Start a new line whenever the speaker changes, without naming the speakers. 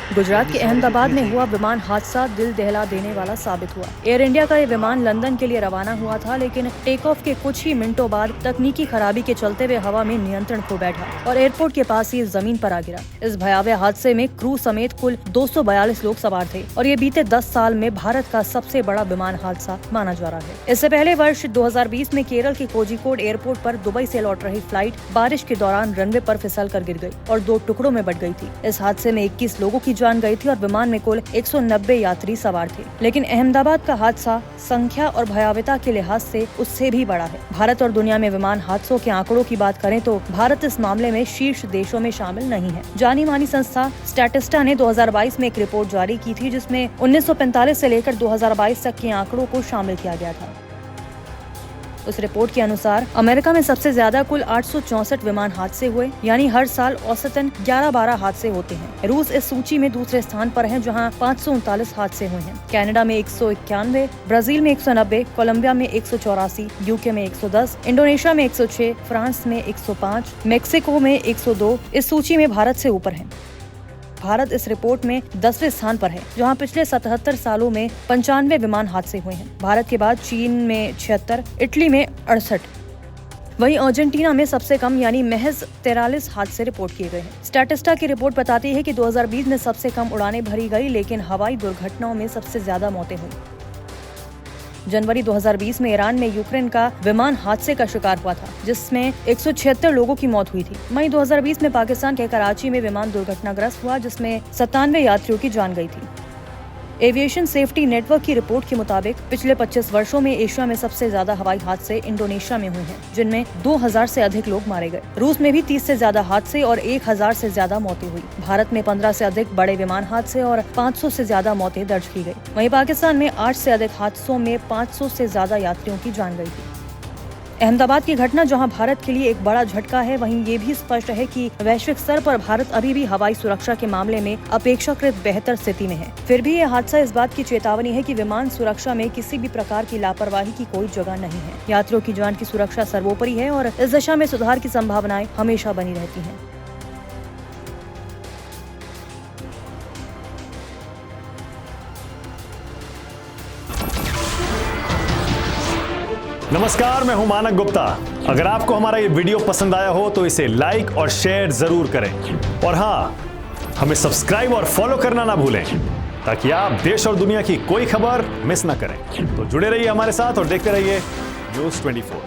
गुजरात के अहमदाबाद में हुआ विमान हादसा दिल दहला देने वाला साबित हुआ। एयर इंडिया का ये विमान लंदन के लिए रवाना हुआ था, लेकिन टेक ऑफ के कुछ ही मिनटों बाद तकनीकी खराबी के चलते हुए हवा में नियंत्रण खो बैठा और एयरपोर्ट के पास ही जमीन पर आ गिरा। इस भयावह हादसे में क्रू समेत कुल 242 लोग सवार थे और ये बीते 10 साल में भारत का सबसे बड़ा विमान हादसा माना जा रहा है। इससे पहले वर्ष 2020 में केरल के कोझिकोड एयरपोर्ट पर दुबई से लौट रही फ्लाइट बारिश के दौरान रनवे पर फिसल कर गिर गई और 2 टुकड़ों में बट गई थी। इस हादसे में 21 लोगों की जान गई थी और विमान में कुल 190 यात्री सवार थे। लेकिन अहमदाबाद का हादसा संख्या और भयावहता के लिहाज से उससे भी बड़ा है। भारत और दुनिया में विमान हादसों के आंकड़ों की बात करें तो भारत इस मामले में शीर्ष देशों में शामिल नहीं है। जानी मानी संस्था स्टैटिस्टा ने 2022 में एक रिपोर्ट जारी की थी, जिसमें 1945 से लेकर 2022 तक के आंकड़ों को शामिल किया गया था। उस रिपोर्ट के अनुसार अमेरिका में सबसे ज्यादा कुल 864 विमान हादसे हुए, यानी हर साल औसतन 11-12 हादसे होते हैं। रूस इस सूची में दूसरे स्थान पर है, जहां 539 हादसे हुए हैं। कनाडा में 191, ब्राजील में 190, कोलंबिया में 184, यूके में 110, इंडोनेशिया में 106, फ्रांस में 105, मेक्सिको में 102। इस सूची में भारत से ऊपर है। भारत इस रिपोर्ट में 10वें स्थान पर है, जहां पिछले 77 सालों में 95 विमान हादसे हुए हैं। भारत के बाद चीन में 76, इटली में 68, वहीं अर्जेंटीना में सबसे कम यानी महज 43 हादसे रिपोर्ट किए गए हैं। स्टैटिस्टा की रिपोर्ट बताती है कि 2020 में सबसे कम उड़ानें भरी गई, लेकिन हवाई दुर्घटनाओं में सबसे ज्यादा मौतें हुई। जनवरी 2020 में ईरान में यूक्रेन का विमान हादसे का शिकार हुआ था, जिसमें 176 लोगों की मौत हुई थी। मई 2020 में पाकिस्तान के कराची में विमान दुर्घटनाग्रस्त हुआ, जिसमें 97 यात्रियों की जान गई थी। एविएशन सेफ्टी नेटवर्क की रिपोर्ट के मुताबिक पिछले 25 वर्षों में एशिया में सबसे ज्यादा हवाई हादसे इंडोनेशिया में हुए हैं, जिनमें 2000 से अधिक लोग मारे गए। रूस में भी 30 से ज्यादा हादसे और 1000 से ज्यादा मौतें हुई। भारत में 15 से अधिक बड़े विमान हादसे और 500 से ज्यादा मौतें दर्ज की गई। वहीं पाकिस्तान में 8 से अधिक हादसों में 500 से ज्यादा यात्रियों की जान गई थी। अहमदाबाद की घटना जहां भारत के लिए एक बड़ा झटका है, वहीं ये भी स्पष्ट है कि वैश्विक स्तर पर भारत अभी भी हवाई सुरक्षा के मामले में अपेक्षाकृत बेहतर स्थिति में है। फिर भी यह हादसा इस बात की चेतावनी है कि विमान सुरक्षा में किसी भी प्रकार की लापरवाही की कोई जगह नहीं है। यात्रियों की जान की सुरक्षा सर्वोपरि है और इस दिशा में सुधार की संभावनाएं हमेशा बनी रहती हैं।
नमस्कार, मैं हूं मानक गुप्ता। अगर आपको हमारा ये वीडियो पसंद आया हो तो इसे लाइक और शेयर जरूर करें, और हाँ, हमें सब्सक्राइब और फॉलो करना ना भूलें, ताकि आप देश और दुनिया की कोई खबर मिस ना करें। तो जुड़े रहिए हमारे साथ और देखते रहिए न्यूज़ 24।